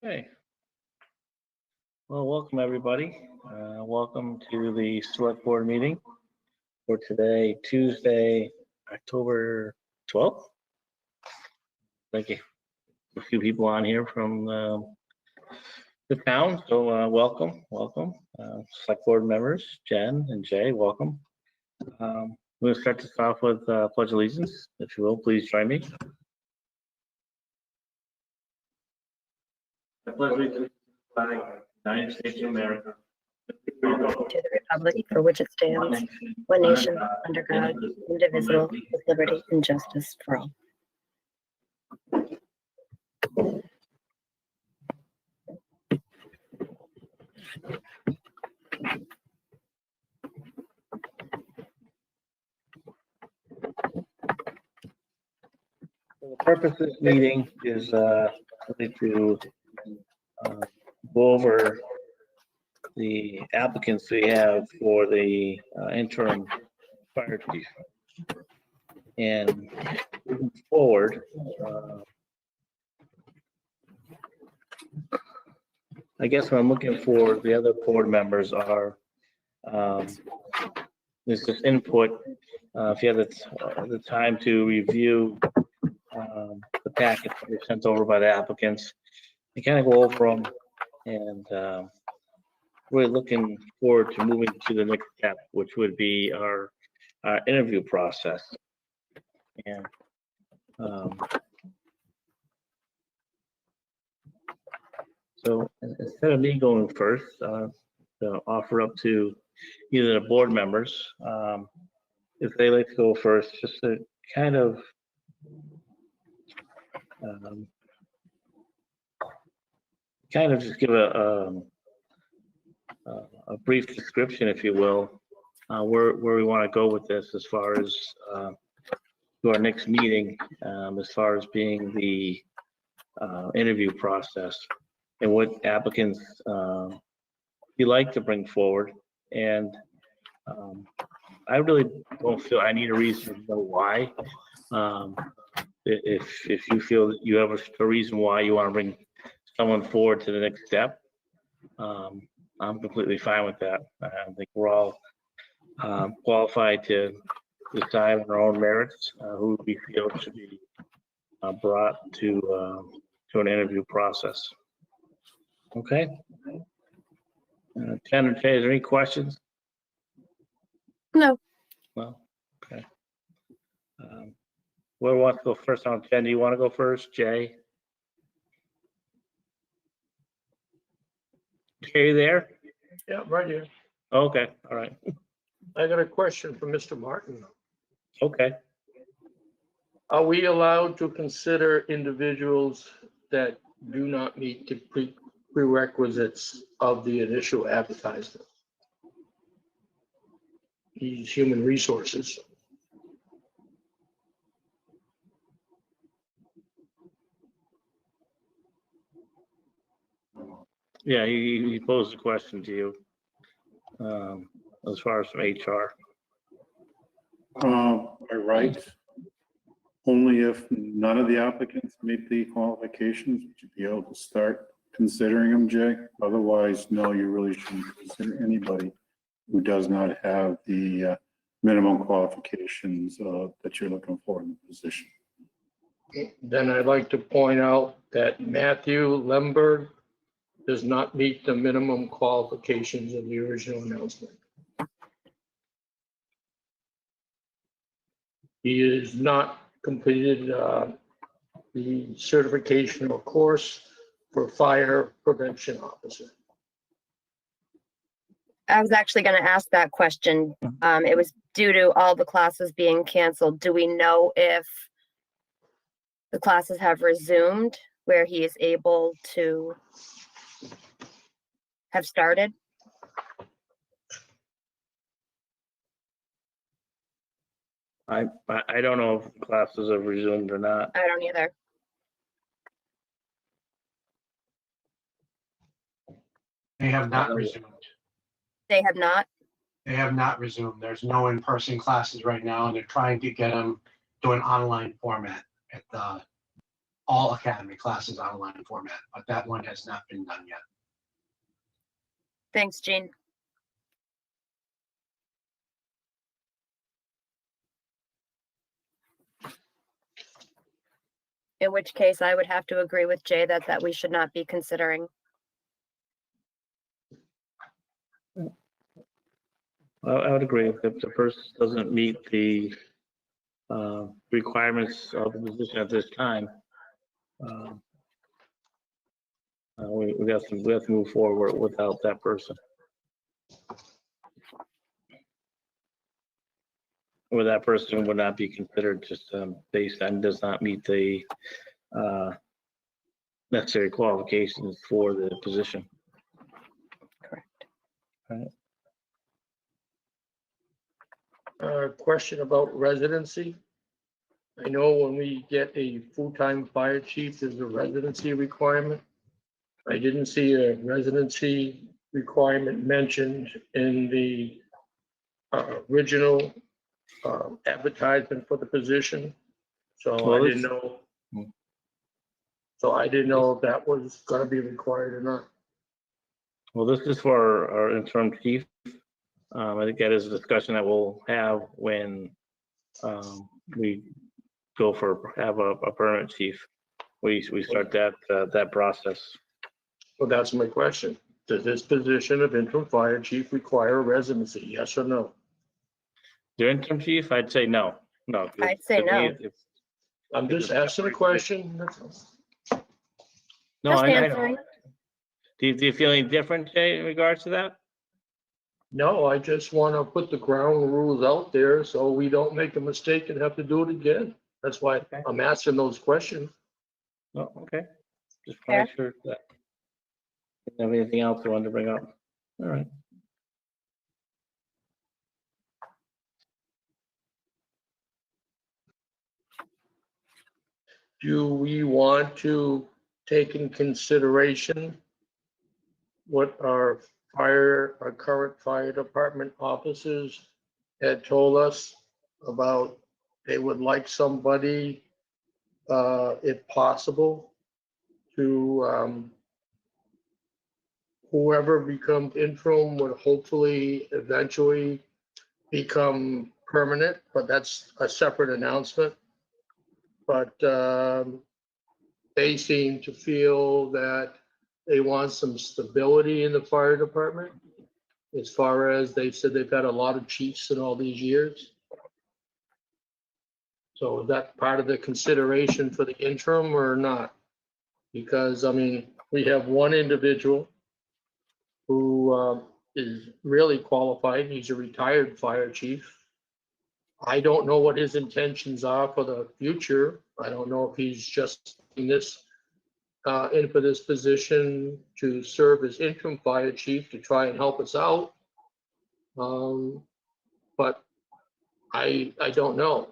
Okay. Well, welcome everybody. Welcome to the select board meeting for today, Tuesday, October 12th. Thank you. A few people on here from the town, so welcome. Select board members, Jen and Jay, welcome. We'll start this off with Pledge of Allegiance. If you will, please join me. I pledge allegiance to the flag of the United States of America, to the republic for which it stands, one nation, under God, indivisible, with liberty and justice for all. The purpose of this meeting is really to go over the applicants we have for the interim fire chief. And moving forward, I guess what I'm looking for the other board members are this is input. If you have the time to review the packet that were sent over by the applicants, and kind of go over them, and really looking forward to moving to the next step, which would be our interview process. And so instead of me going first, to offer up to either the board members, if they like to go first, just to kind of just give a brief description, if you will, where we want to go with this as far as to our next meeting, as far as being the interview process and what applicants you like to bring forward. And I really don't feel I need a reason to know why. If you feel that you have a reason why you want to bring someone forward to the next step, I'm completely fine with that. I think we're all qualified to decide on our own merits who we feel should be brought to an interview process. Okay. Ken or Jay, is there any questions? No. Well, okay. Whoever wants to go first on Ken, do you want to go first, Jay? Jay, you there? Yeah, right here. Okay, all right. I got a question for Mr. Martin. Okay. Are we allowed to consider individuals that do not meet the prerequisites of the initial advertisement? These human resources. Yeah, he posed a question to you as far as from HR. By right, only if none of the applicants meet the qualifications, would you be able to start considering them, Jay? Otherwise, no, you really shouldn't consider anybody who does not have the minimum qualifications that you're looking for in the position. Then I'd like to point out that Matthew Lemberg does not meet the minimum qualifications of the original announcement. He has not completed the certification or course for fire prevention officer. I was actually going to ask that question. It was due to all the classes being canceled. Do we know if the classes have resumed where he is able to have started? I don't know if classes have resumed or not. I don't either. They have not resumed. They have not? They have not resumed. There's no in-person classes right now, and they're trying to get them to an online format at the all academy classes online format, but that one has not been done yet. Thanks, Jean. In which case I would have to agree with Jay that we should not be considering. I would agree if the person doesn't meet the requirements of the position at this time. We have to move forward without that person. Or that person would not be considered just based on does not meet the necessary qualifications for the position. Correct. Question about residency. I know when we get a full-time fire chief, there's a residency requirement. I didn't see a residency requirement mentioned in the original advertisement for the position. So I Well, didn't know. So I didn't know if that was gonna be required or not. Well, this is for our interim chief. I think that is a discussion that we'll have when we go have a permanent chief. We start that process. Well, that's my question. Does this position of interim fire chief require a residency? Yes or no? The interim chief, I'd say no. No. I'd say To me, no. it's- I'm just asking a question. That's all. No, Just I answering. don't. Do you feel any different, Jay, in regards to that? No, I just want to put the ground rules out there so we don't make a mistake and have to do it again. That's why Okay. I'm asking those questions. No, okay. Just trying to make sure that. Have anything else you wanted to bring up? All right. Do we want to take in consideration what our current fire department officers had told us about they would like somebody, if possible, to, whoever becomes interim would hopefully eventually become permanent, but that's a separate announcement. But they seem to feel that they want some stability in the fire department. As far as they've said, they've had a lot of chiefs in all these years. So is that part of the consideration for the interim or not? Because, I mean, we have one individual who is really qualified. He's a retired fire chief. I don't know what his intentions are for the future. I don't know if he's just in this in for this position to serve as interim fire chief to try and help us out. But I don't know.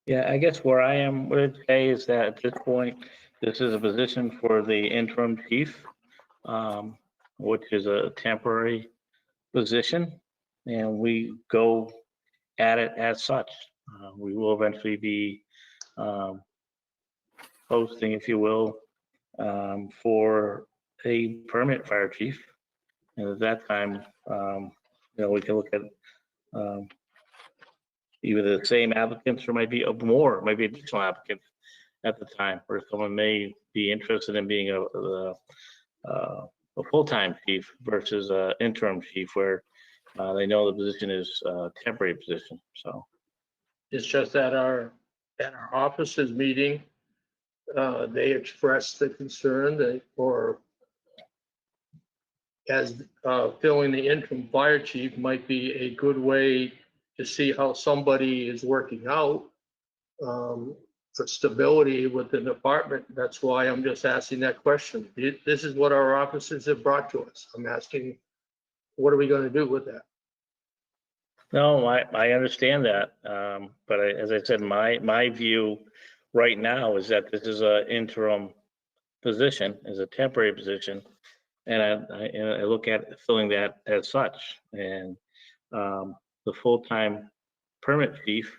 Yeah, I guess where I am with Jay is that at this point, this is a position for the interim chief, which is a temporary position, and we go at it as such. We will eventually be posting, if you will, for a permanent fire chief. And at that time, we can look at either the same applicants or maybe more, maybe additional applicants at the time, where someone may be interested in being a full-time chief versus an interim chief, where they know the position is a temporary position. So It's just that at our officers meeting, they expressed the concern that, or as filling the interim fire chief might be a good way to see how somebody is working out for stability within the department. That's why I'm just asking that question. This is what our officers have brought to us. I'm asking, what are we going to do with that? no, I understand that, but as I said, my view right now is that this is an interim position, is a temporary position, and I look at filling that as such. And the full-time permit chief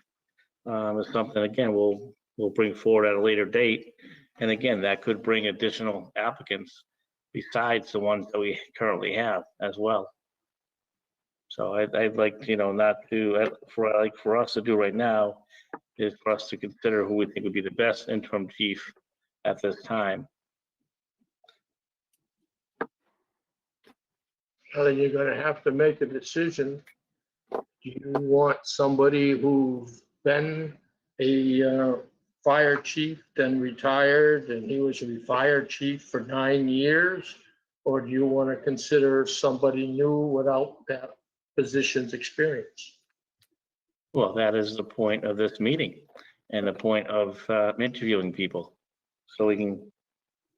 is something, again, we'll bring forward at a later date. And again, that could bring additional applicants besides the ones that we currently have as well. So I'd like, not to, for us to do right now is for us to consider who we think would be the best interim chief at this time. Then you're gonna have to make a decision. Do you want somebody who's been a fire chief, then retired, and he was a fire chief for 9 years? Or do you want to consider somebody new without that position's experience? Well, that is the point of this meeting and the point of interviewing people. So we can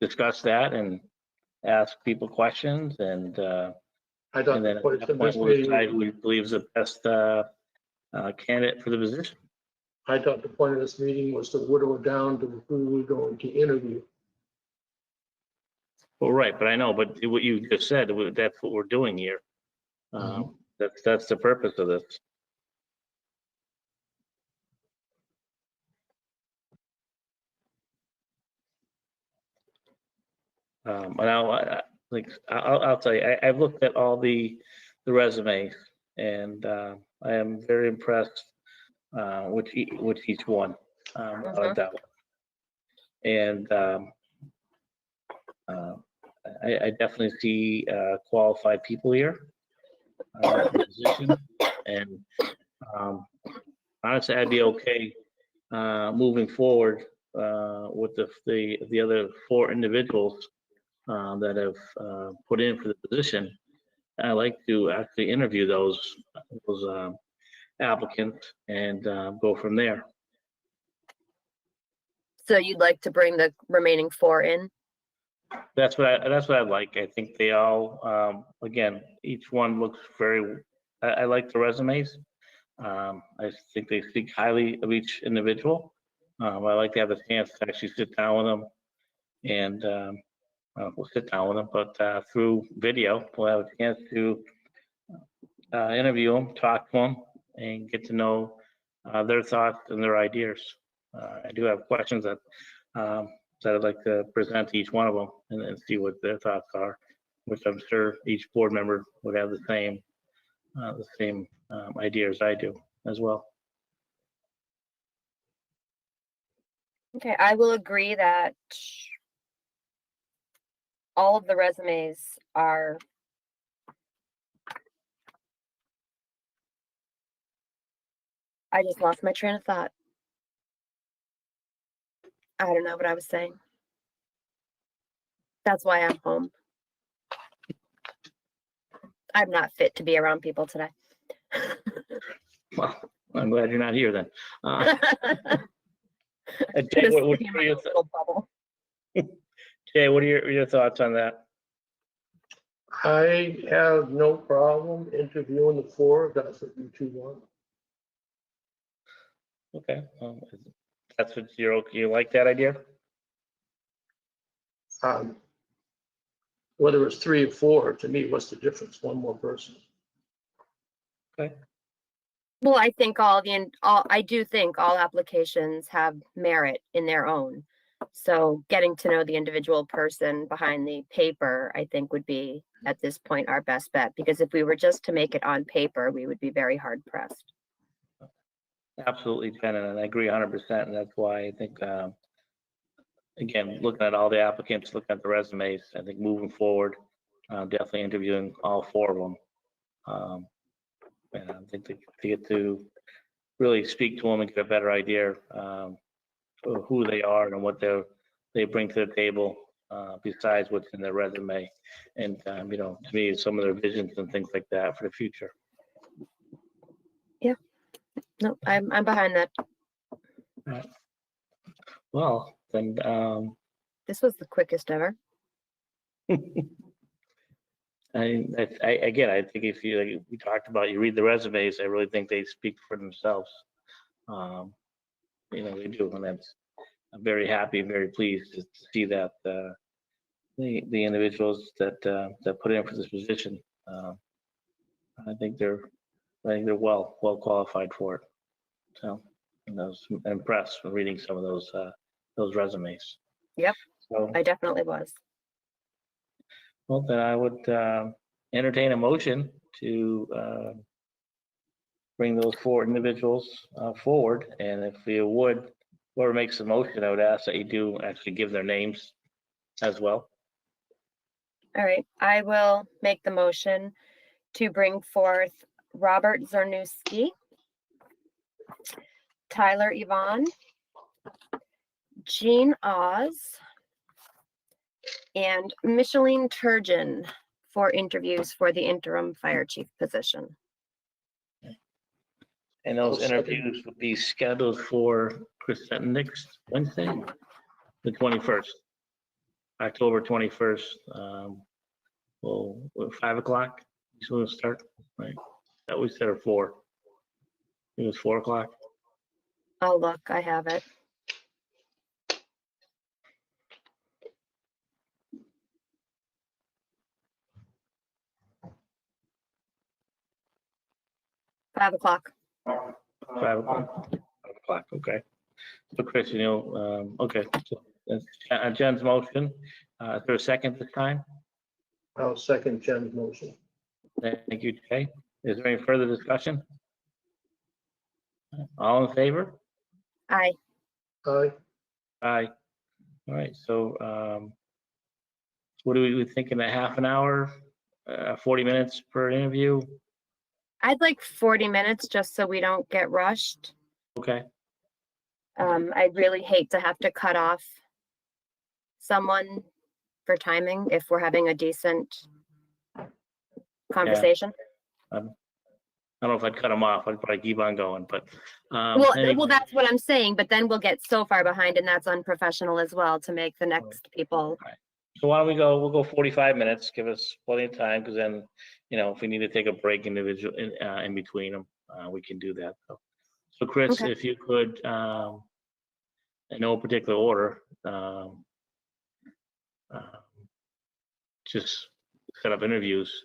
discuss that and ask people questions and I thought then the at point that of point this we'll decide meeting, who we believe is the best candidate for the position. I thought the point of this meeting was to whittle it down to who we're going to interview. Well, right, but I know, but what you just said, that's what we're doing here. That's the purpose of this. And I'll tell you, I've looked at all the resumes and I am very impressed with each one, without a doubt. And I definitely see qualified people here in the position. And honestly, I'd be okay moving forward with the other 4 individuals that have put in for the position. I like to actually interview those applicants and go from there. So you'd like to bring the remaining 4 in? That's what I like. I think they all, again, each one looks very. I like the resumes. I think they speak highly of each individual. I like to have a chance to actually sit down with them, and we'll sit down with them, but through video, we'll have a chance to interview them, talk to them, and get to know their thoughts and their ideas. I do have questions that I'd like to present to each one of them and see what their thoughts are, which I'm sure each board member would have the same ideas I do as well. Okay, I will agree that all of the resumes are I just lost my train of thought. I don't know what I was saying. That's why I'm home. I'm not fit to be around people today. Well, I'm glad you're not here then. Jay, Just what sitting in are my your own little bubble. Jay, what are your thoughts on that? I have no problem interviewing the 4, if that's what you 2 want. Okay, that's what you like that idea? Whether it's 3 or 4, to me, what's the difference? One more person. Okay. Well, I think I do think all applications have merit in their own. So getting to know the individual person behind the paper, I think would be at this point our best bet, because if we were just to make it on paper, we would be very hard pressed. Absolutely, Jen, and I agree 100%. And that's why I think, again, looking at all the applicants, looking at the resumes, I think moving forward, definitely interviewing all 4 of them. And I think to get to really speak to them and get a better idea of who they are and what they bring to the table, besides what's in their resume. And, to me, some of their visions and things like that for the future. No, I'm behind that. Well, then, This was the quickest ever. I think if you, like we talked about, you read the resumes, I really think they speak for themselves. They do, and I'm very happy, very pleased to see that the individuals that put in for this position, I think they're well qualified for it. So And I was impressed with reading some of those resumes. Yep. So, I definitely was. well, then I would entertain a motion to bring those 4 individuals forward. And if you would, whoever makes the motion, I would ask that you do actually give their names as well. All right, I will make the motion to bring forth Robert Zarnewski, Tyler Yvonne, Jean Oz, and Micheline Turgeon for interviews for the interim fire chief position. And those I'll second. interviews would be scheduled for Chris next Wednesday, the 21st, October 21st. Well, 5 o'clock, so we'll start, right? That we said, or 4. It was 4 o'clock. I'll look, I have it. Five o'clock. 5 o'clock. 5 o'clock, okay. So Chris, okay, so that's Jen's motion. Is there a second this time? I'll second Jen's motion. Thank you, Jay. Is there any further discussion? All in favor? Aye. Aye. Aye. All right, so what are we thinking, a half an hour, 40 minutes per interview? I'd like 40 minutes just so we don't get rushed. Okay, I'd really hate to have to cut off someone for timing if we're having a decent conversation. I don't know if I'd cut them off, I'd probably keep on going, but. Well, that's what I'm saying, but then we'll get so far behind and that's unprofessional as well to make the next people. So why don't we'll go 45 minutes, give us plenty of time, because then, if we need to take a break individual in between them, we can do that. So Chris, Okay. if you could, in no particular order, just set up interviews,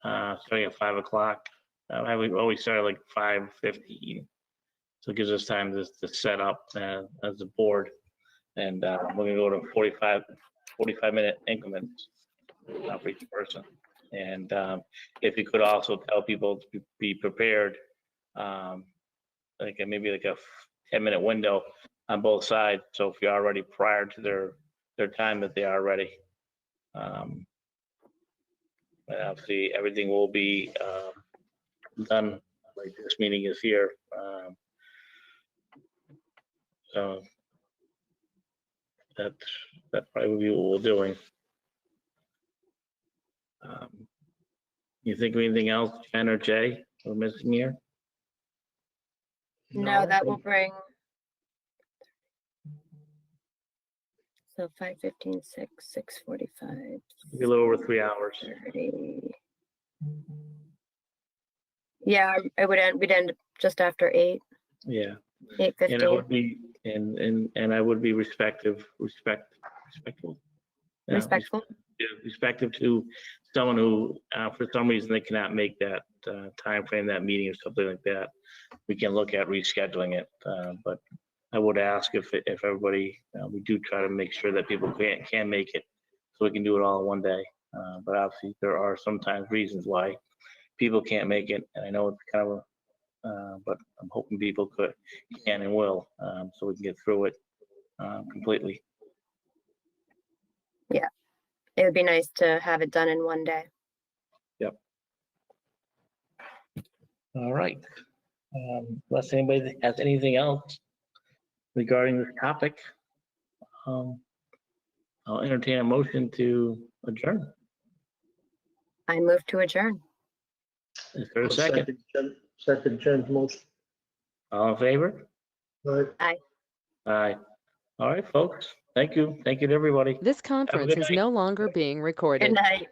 starting at 5 o'clock. I would always start at like 5:15. So it gives us time to set up as a board. And we're gonna go to 45-minute increments for each person. And if you could also tell people to be prepared, maybe like a 10-minute window on both sides. So if you're already prior to their time, that they are ready. But obviously everything will be done like this meeting is here. So that probably will be what we're doing. You think of anything else, Jen or Jay, we're missing here? No, that will bring. So 5:15, 6:45. Be a little over 3 hours. 30. Yeah, we'd end just after 8, Yeah, 8:15. and it would be, and I would be respectful. Yeah, Respectful. respectful to someone who, for some reason, they cannot make that time frame, that meeting or something like that. We can look at rescheduling it, but I would ask if everybody, we do try to make sure that people can make it, so we can do it all in one day. But obviously, there are sometimes reasons why people can't make it, and I know it's kind of but I'm hoping people can and will, so we can get through it completely. It would be nice to have it done in one day. All right. Unless anybody has anything else regarding this topic, I'll entertain a motion to adjourn. I move to adjourn. Is there a I'll second? Second Jen's motion. All in favor? Aye. Aye. All right, folks. Thank you. Thank you to everybody. This conference good is night. no longer being recorded. Good night.